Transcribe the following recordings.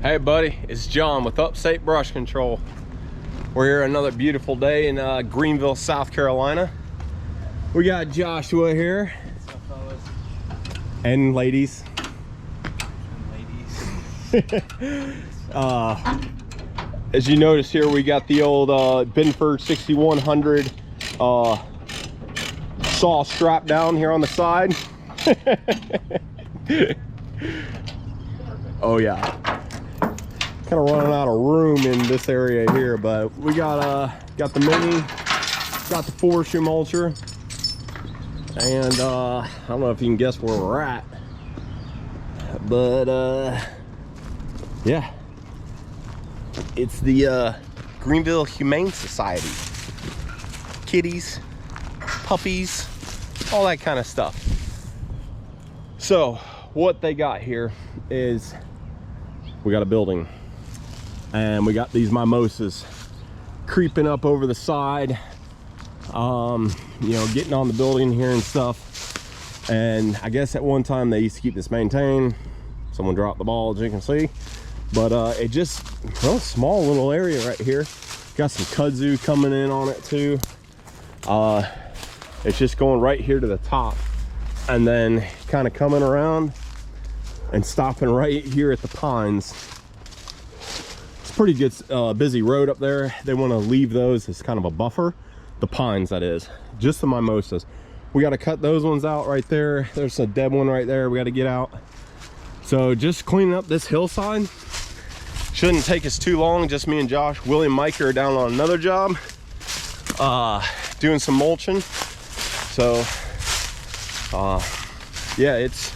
Hey buddy, it's John with Upstate Brush Control. We're here another beautiful day in Greenville, South Carolina. We got Joshua here. What's up, fellas? And ladies. As you notice here, we got the old Binford 6100 saw strap down here on the side. Oh yeah. Kind of running out of room in this area here, but we got the mini, got the Forestry Mulcher, and I don't know if you can guess where we're at, but yeah, it's the Greenville Humane Society. Kitties, puppies, all that kind of stuff. So what they got here is we got a building. And we got these mimosas creeping up over the side, you know, getting on the building here and stuff. And I guess at one time they used to keep this maintained. Someone dropped the ball, as you can see. But it just, well, small little area right here. Got some kudzu coming in on it too. It's just going right here to the top. And then kind of coming around and stopping right here at the pines. Pretty good busy road up there. They want to leave those as kind of a buffer, the pines, that is, just the mimosas. We got to cut those ones out right there. There's a dead one right there we got to get out. So just cleaning up this hillside shouldn't take us too long. Just me and Josh. Willie and Mike are down on another job doing some mulching. So yeah, it's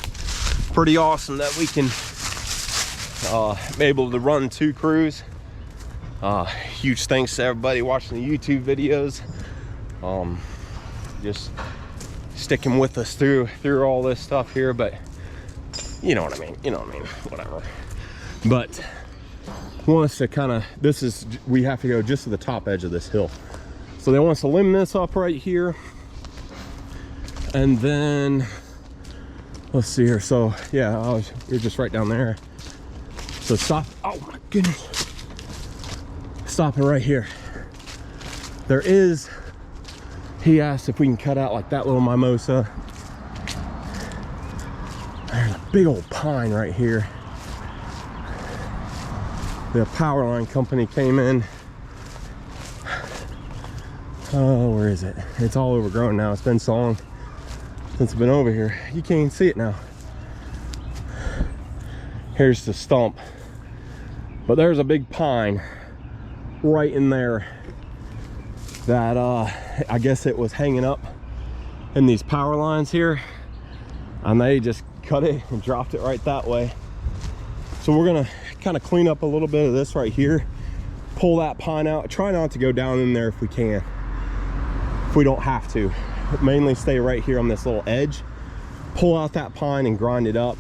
pretty awesome that we can be able to run two crews. Huge thanks to everybody watching the YouTube videos, just sticking with us through all this stuff here. But you know what I mean, whatever. But want us to kind of, we have to go just to the top edge of this hill, so they want us to limb this up right here, and then let's see here. So yeah, you're just right down there. So stop, oh my goodness. Stop it right here. There is, he asked if we can cut out like that little mimosa. There's a big old pine right here. The power line company came in. Oh, where is it? It's all overgrown now. It's been so long since I've been over here. You can't even see it now. Here's the stump. But there's a big pine right in there that I guess it was hanging up in these power lines here, and they just cut it and dropped it right that way. So we're gonna kind of clean up a little bit of this right here, pull that pine out, try not to go down in there if we can, if we don't have to, mainly stay right here on this little edge, pull out that pine and grind it up.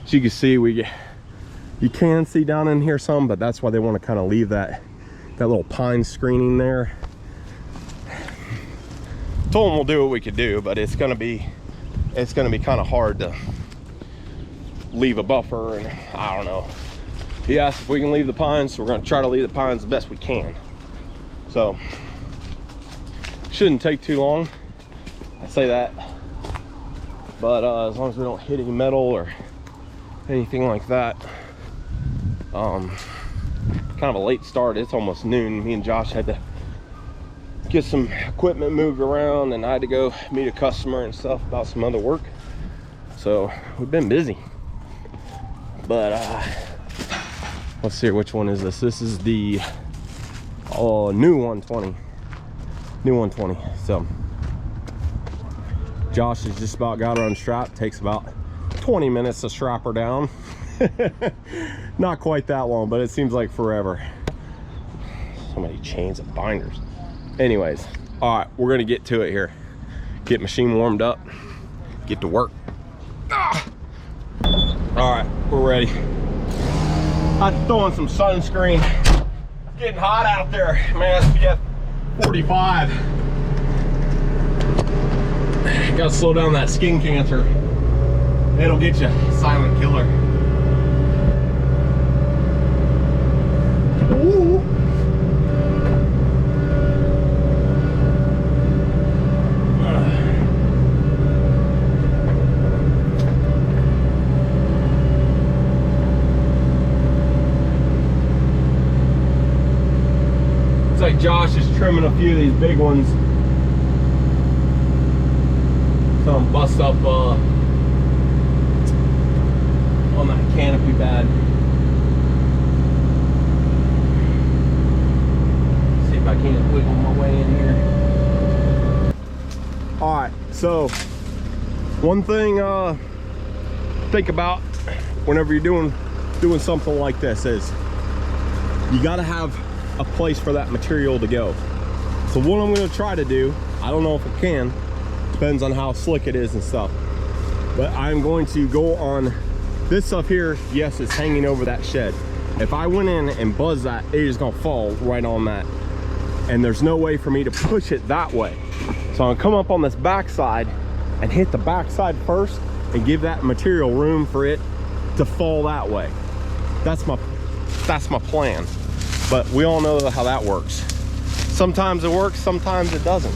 As you can see, you can see down in here some, but that's why they want to kind of leave that little pine screening there. Told them we'll do what we could do, but it's gonna be kind of hard to leave a buffer, and I don't know. He asked if we can leave the pines, so we're gonna try to leave the pines the best we can. So shouldn't take too long, I say that, but as long as we don't hit any metal or anything like that. Kind of a late start. It's almost noon. Me and Josh had to get some equipment moved around, and I had to go meet a customer and stuff about some other work. So we've been busy. But let's see, which one is this? This is the new 120. New 120. So Josh has just about got her unstrapped. Takes about 20 minutes to strap her down. Not quite that long, but it seems like forever. So many chains and binders. Anyways, all right, we're gonna get to it here. Get machine warmed up, get to work. All right, we're ready. I'm throwing some sunscreen. It's getting hot out there, man. SPF 45. Gotta slow down that skin cancer. It'll get you. Silent killer. Ooh. Looks like Josh is trimming a few of these big ones. Some bust up on that canopy bed. See if I can't wiggle my way in here. All right, so one thing think about whenever you're doing something like this is you got to have a place for that material to go. So what I'm going to try to do, I don't know if I can, depends on how slick it is and stuff, but I'm going to go on this stuff here. Yes, it's hanging over that shed. If I went in and buzzed that, it is gonna fall right on that, and there's no way for me to push it that way. So I'm gonna come up on this backside and hit the backside first and give that material room for it to fall that way. That's my plan, but we all know how that works. Sometimes it works, sometimes it doesn't.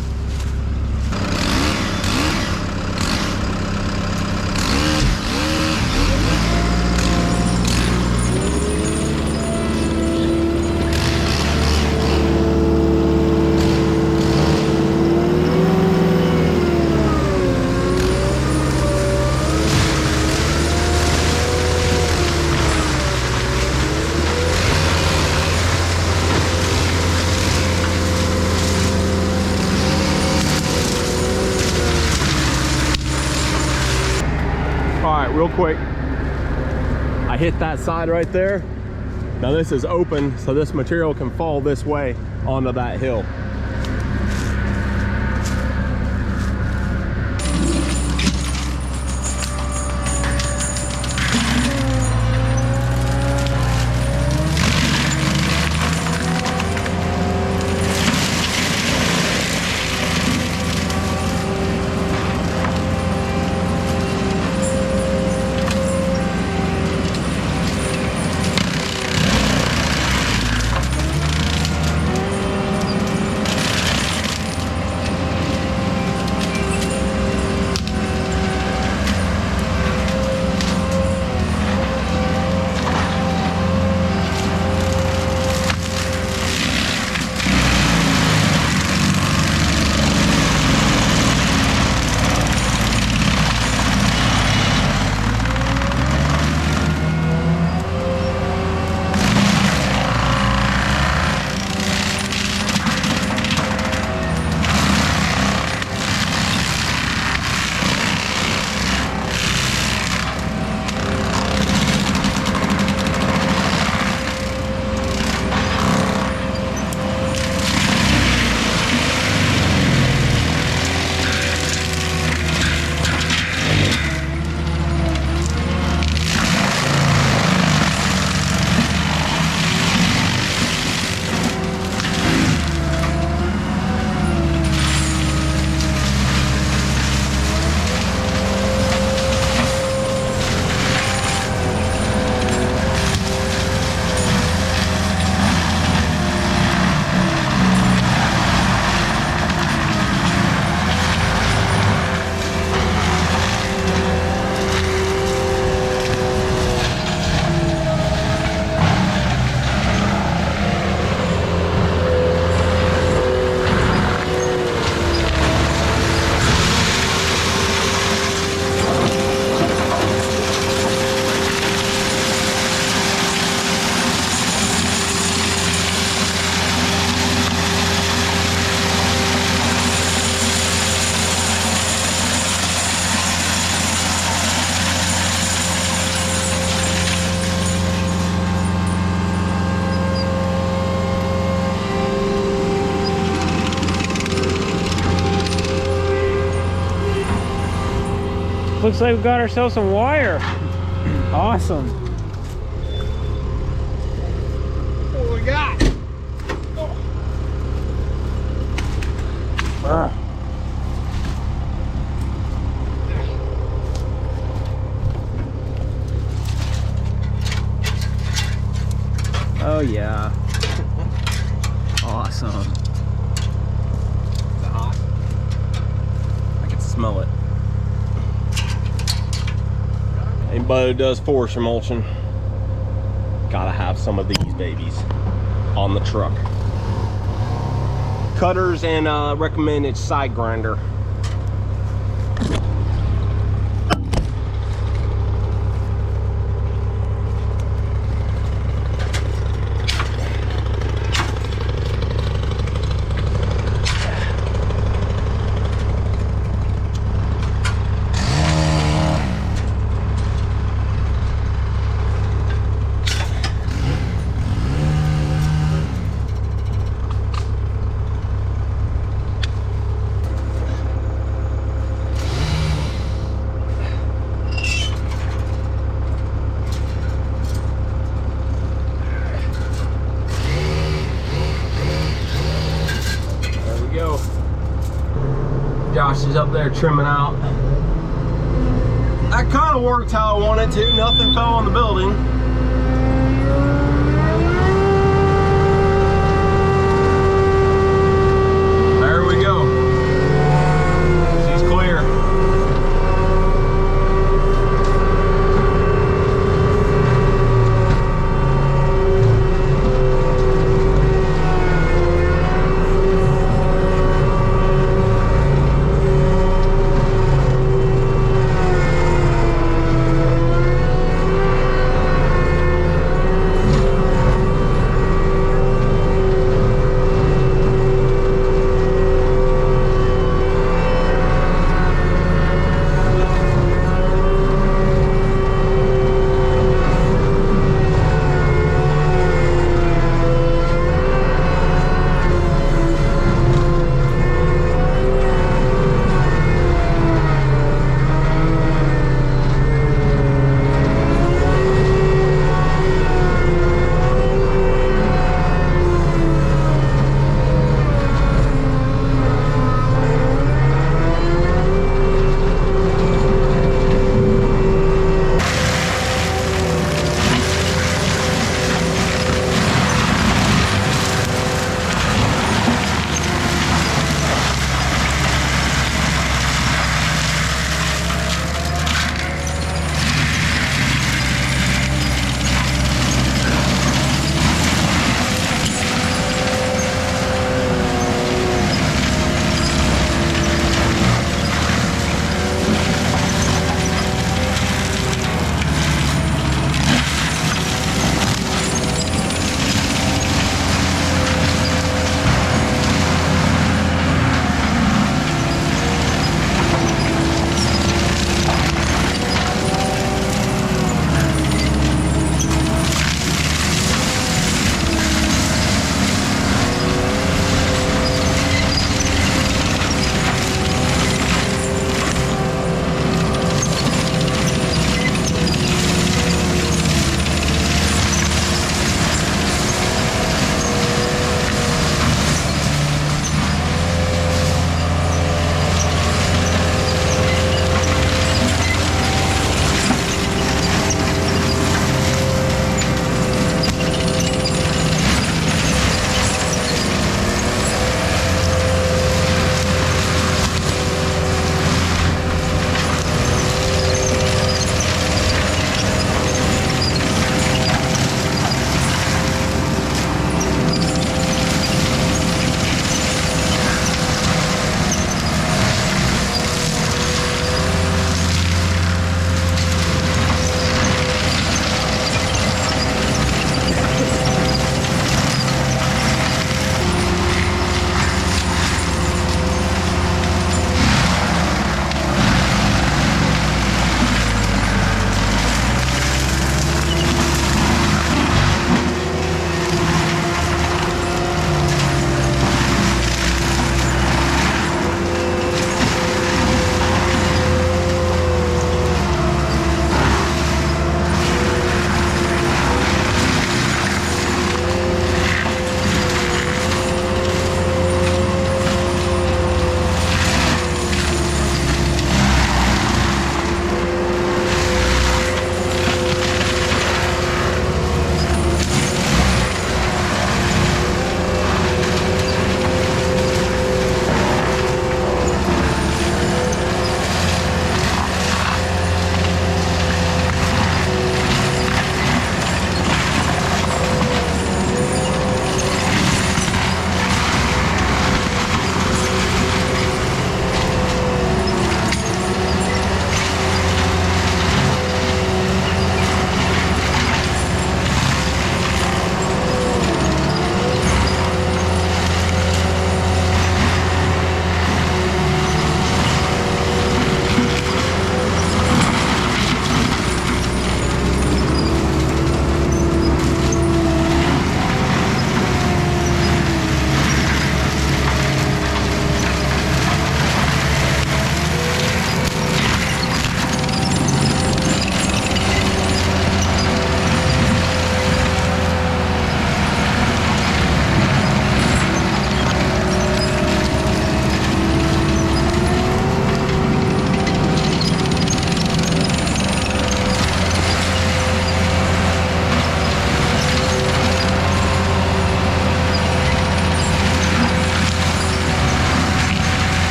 Real quick, I hit that side right there. Now this is open, so this material can fall this way onto that hill. Looks like we got ourselves some wire. Awesome. What do we got? yeah. Awesome. Is it hot? I can smell it. Anybody who does forestry mulching, gotta have some of these babies on the truck. Cutters and recommended side grinder. Josh is up there trimming out. That kind of worked how I wanted to. Nothing fell on the building. There we go. She's clear.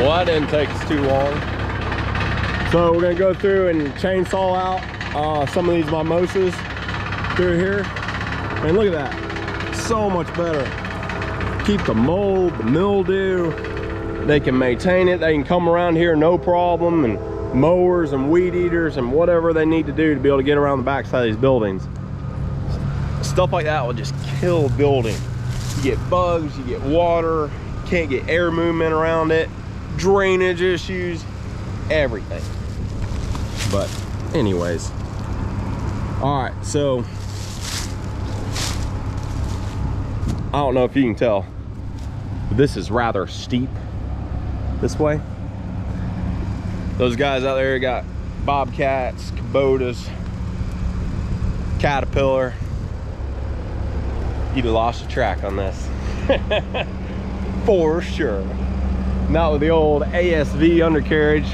Well, that didn't take us too long. So we're gonna go through and chainsaw out some of these mimosas through here. And look at that, so much better. Keep the mold, the mildew. They can maintain it. They can come around here no problem, and mowers and weed eaters and whatever they need to do to be able to get around the backside of these buildings. Stuff like that will just kill a building. You get bugs, you get water, you can't get air movement around it, drainage issues, everything. But anyways, all right, so I don't know if you can tell, but this is rather steep this way. Those guys out there got Bobcats, Kubotas, Caterpillar. You'd have lost the track on this. For sure. Not with the old ASV undercarriage.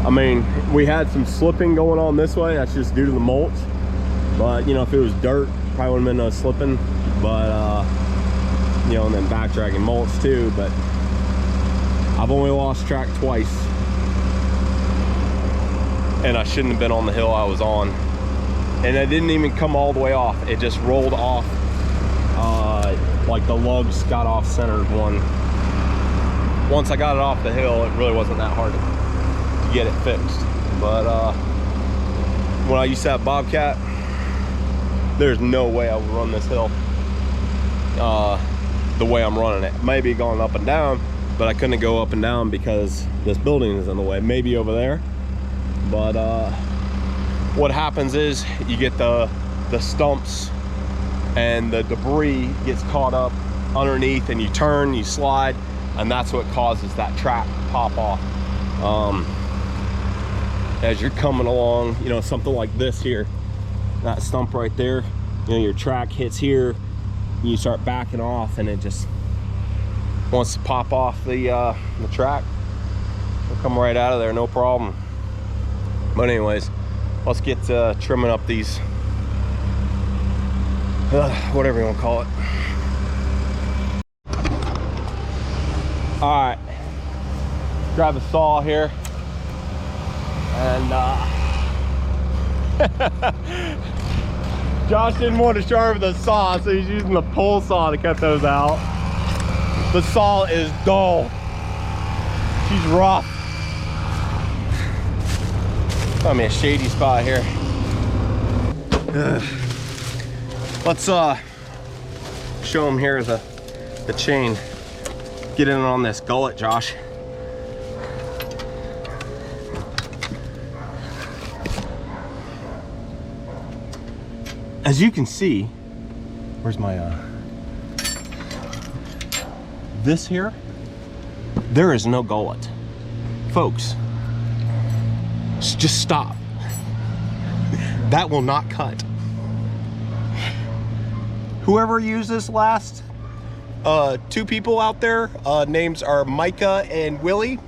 I mean, we had some slipping going on this way. That's just due to the mulch. But, you know, if it was dirt, probably wouldn't have been no slipping. But, you know, and then backtracking mulch too. But I've only lost track twice. And I shouldn't have been on the hill I was on. And it didn't even come all the way off. It just rolled off, like the lugs got off centered one. Once I got it off the hill, it really wasn't that hard to get it fixed. But when I used to have Bobcat, there's no way I would run this hill the way I'm running it. Maybe going up and down, but I couldn't go up and down because this building is in the way. Maybe over there, but what happens is you get the stumps and the debris gets caught up underneath, and you turn, you slide, and that's what causes that track to pop off. As you're coming along, you know, something like this here, that stump right there, you know, your track hits here, and you start backing off, and it just wants to pop off the track. It'll come right out of there, no problem. But anyways, let's get trimming up these, whatever you want to call it. All right, grab a saw here, and Josh didn't want to sharpen the saw, so he's using the pole saw to cut those out. The saw is dull. She's rough. Find me a shady spot here. Let's show them here the chain. Get in on this gullet, Josh. As you can see, where's my this here, there is no gullet, folks. Just stop. That will not cut. Whoever used this last, two people out there, names are Micah and Willie.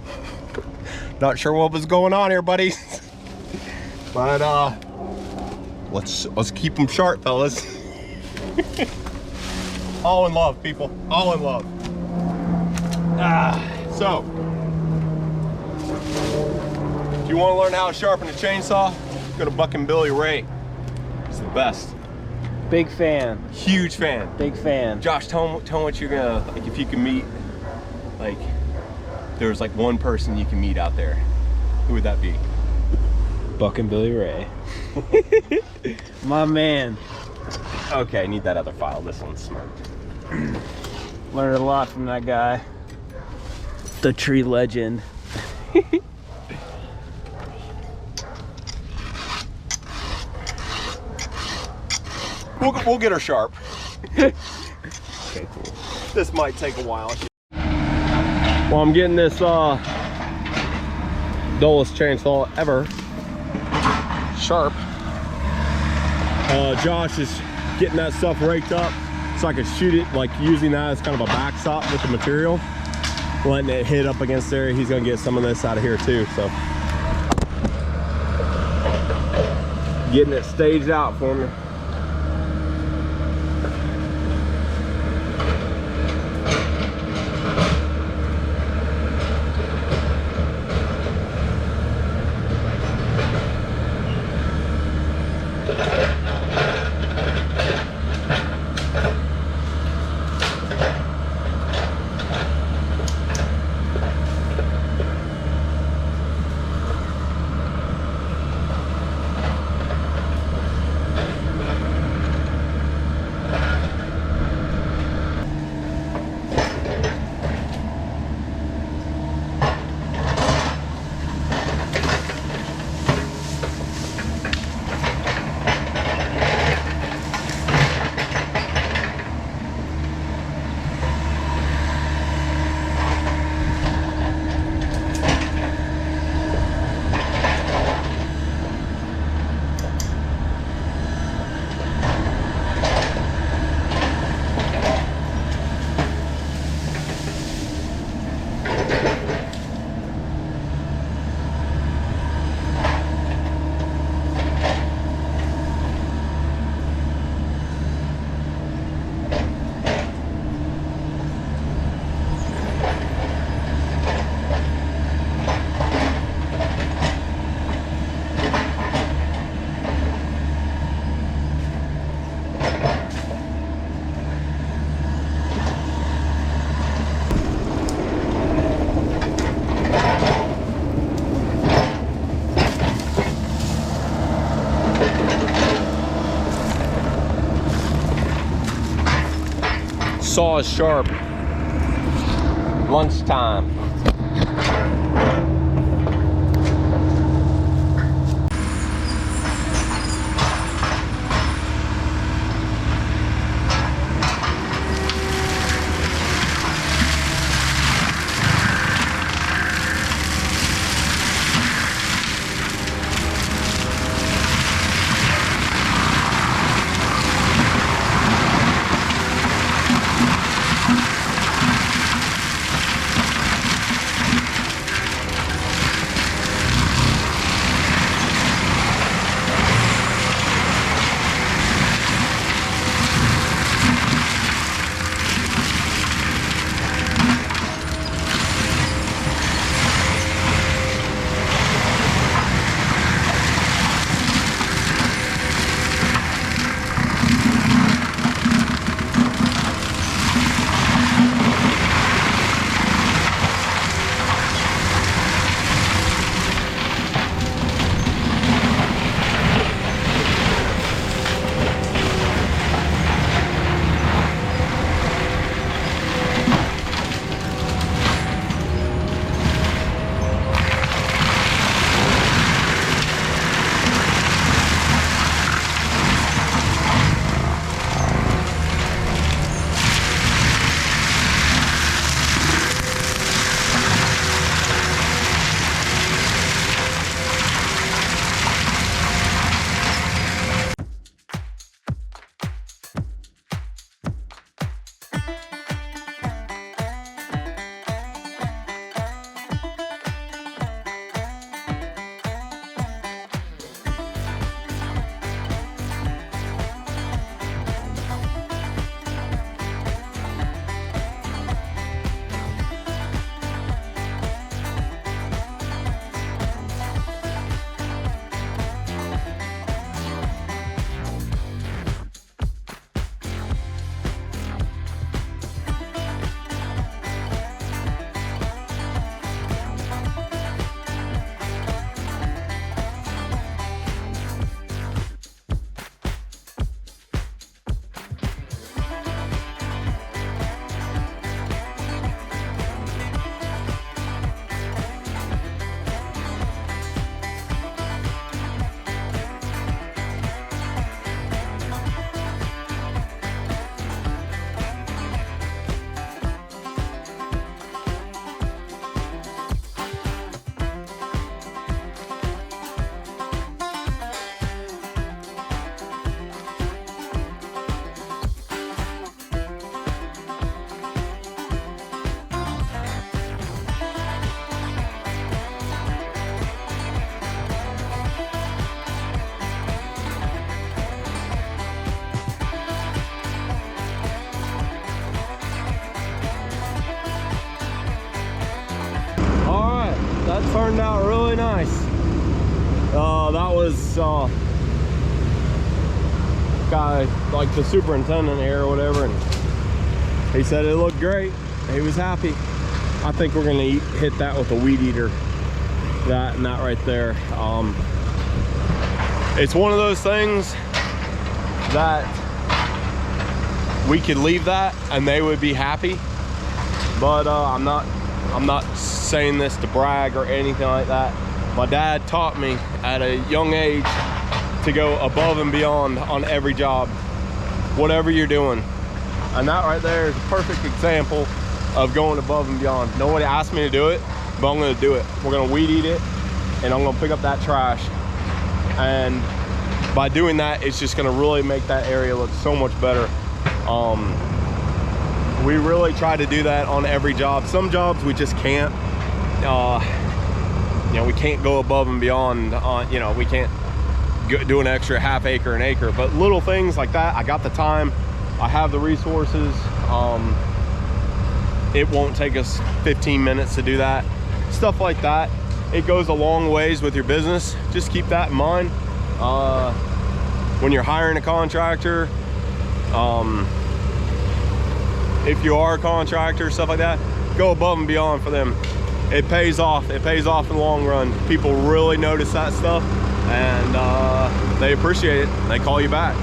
Not sure what was going on here, buddies. But let's keep them sharp, fellas. All in love, people. All in love. So if you want to learn how to sharpen a chainsaw, go to Buck and Billy Ray. It's the best. Big fan. Huge fan. Big fan. Josh, tell them what you're gonna, like, if you can meet, like, there's like one person you can meet out there, who would that be? Buck and Billy Ray. My man. Okay, I need that other file. This one's smart. Learned a lot from that guy. The tree legend. We'll get her sharp. Okay, cool. This might take a while. Well, I'm getting this dullest chainsaw ever sharp. Josh is getting that stuff raked up so I can shoot it, like using that as kind of a backstop with the material, letting it hit up against there. He's gonna get some of this out of here too, so getting it staged out for me. saw is sharp. Lunchtime. Turned out really nice. That was guy, like the superintendent here or whatever, and he said it looked great. He was happy. I think we're gonna hit that with a weed eater. That and that right there. It's one of those things that we could leave that and they would be happy, but I'm not saying this to brag or anything like that. My dad taught me at a young age to go above and beyond on every job, whatever you're doing. And that right there is a perfect example of going above and beyond. Nobody asked me to do it, but I'm gonna do it. We're gonna weed eat it, and I'm gonna pick up that trash. And by doing that, it's just gonna really make that area look so much better. We really try to do that on every job. Some jobs we just can't. You know, we can't go above and beyond on, you know, we can't do an extra half acre, an acre, but little things like that, I got the time, I have the resources. It won't take us 15 minutes to do that. Stuff like that, it goes a long ways with your business. Just keep that in mind. When you're hiring a contractor, if you are a contractor, stuff like that, go above and beyond for them. It pays off. It pays off in the long run. People really notice that stuff, and they appreciate it. They call you back.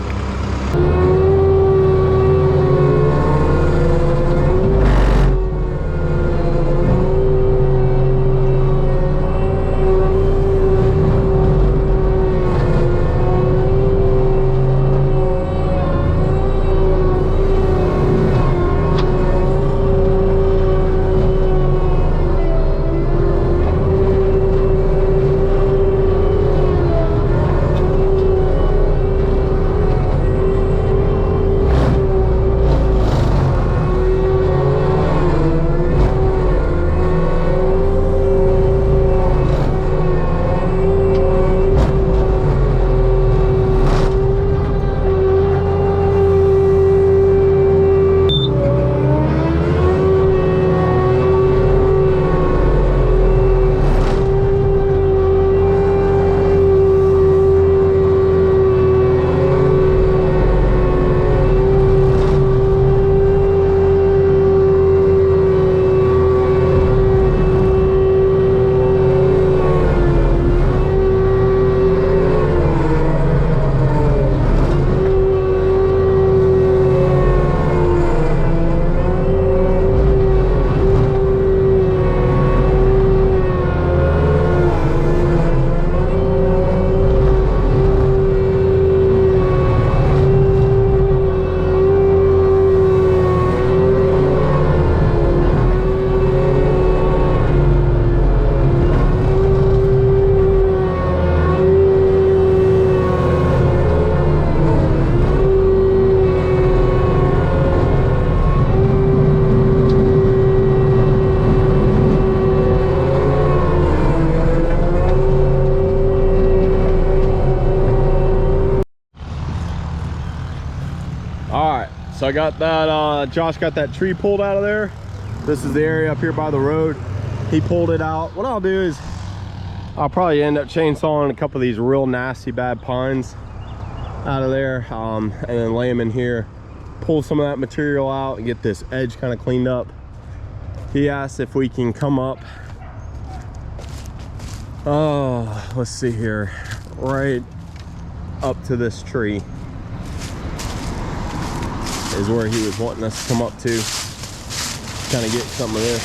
I got that, Josh got that tree pulled out of there. This is the area up here by the road. He pulled it out. What I'll do is I'll probably end up chainsawing a couple of these real nasty bad pines out of there, and then lay them in here, pull some of that material out and get this edge kind of cleaned up. He asked if we can come up, oh, let's see here, right up to this tree is where he was wanting us to come up to, kind of get some of this.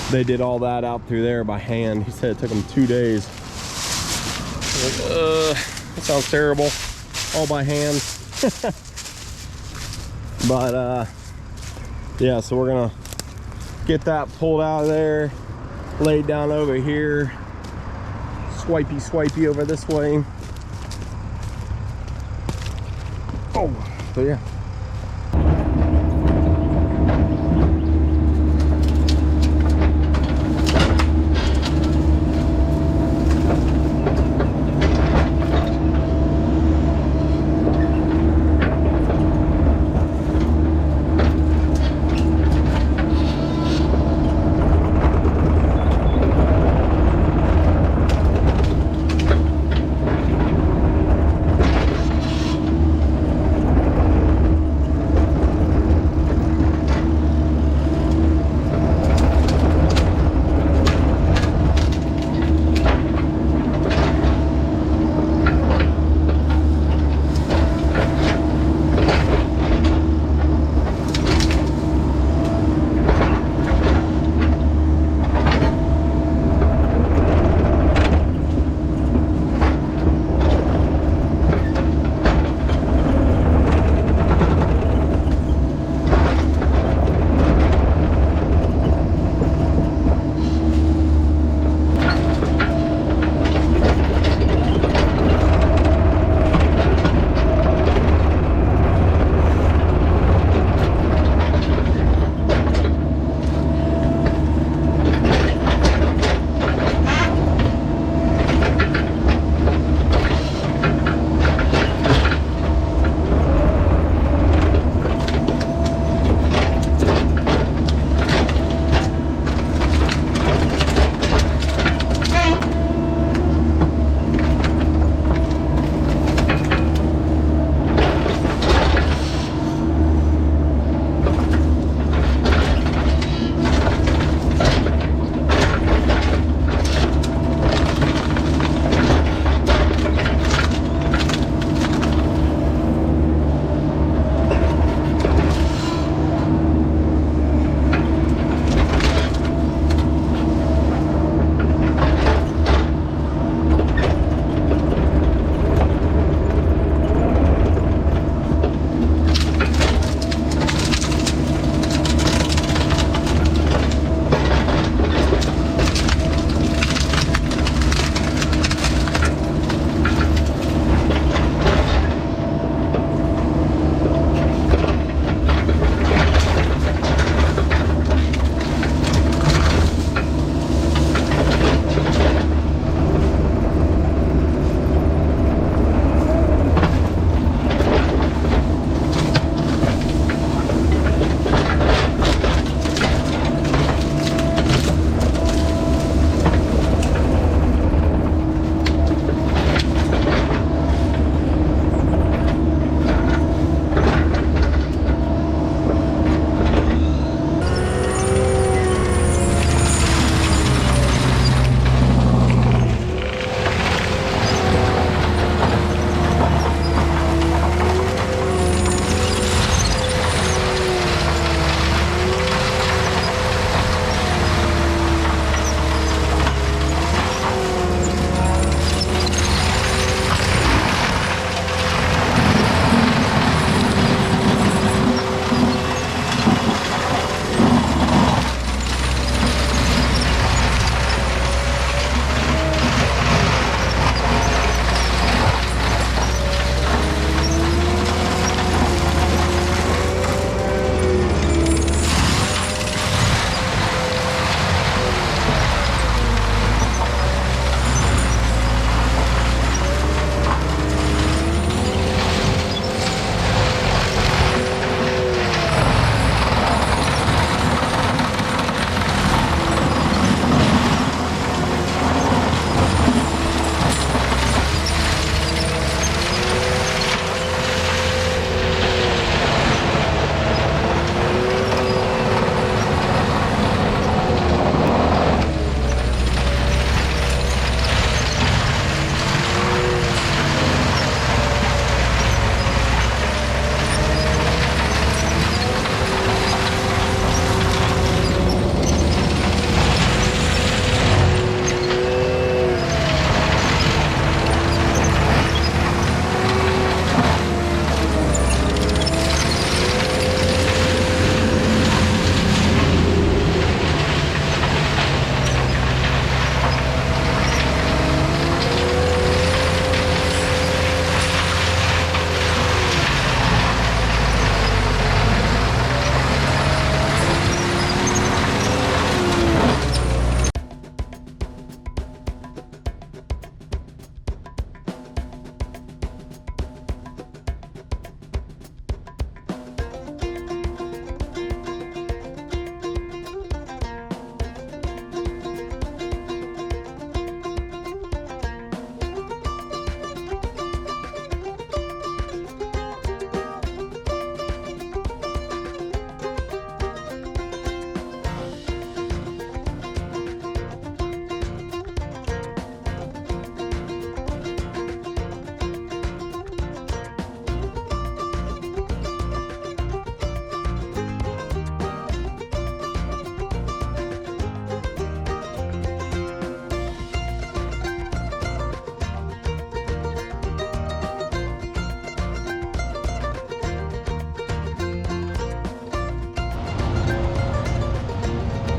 They did all that out through there by hand. He said it took them 2 days. Like, that sounds terrible, all by hand. But yeah, so we're gonna get that pulled out of there, laid down over here, swipey over this way. Oh, so yeah.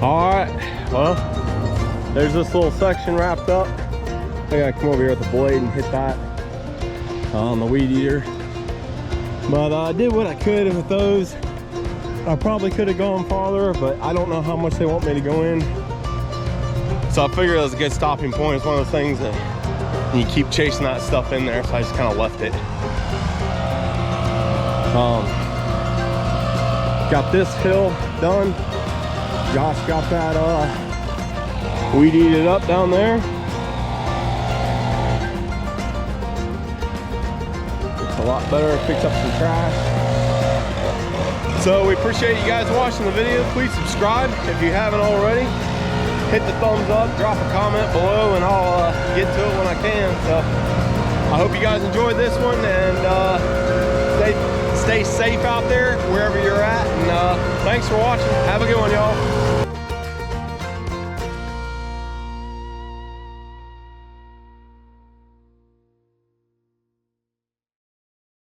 All right, well, there's this little section wrapped up. I gotta come over here with the blade and hit that on the weed eater. But I did what I could with those. I probably could have gone farther, but I don't know how much they want me to go in. So I figured it was a good stopping point. It's one of those things that you keep chasing that stuff in there, so I just kind of left it. Got this hill done. Josh got that weed eated up down there. It's a lot better. Picks up some trash. So we appreciate you guys watching the video. Please subscribe if you haven't already. Hit the thumbs up, drop a comment below, and I'll get to it when I can. So I hope you guys enjoyed this one, and stay safe out there wherever you're at. And thanks for watching. Have a good one, y'all.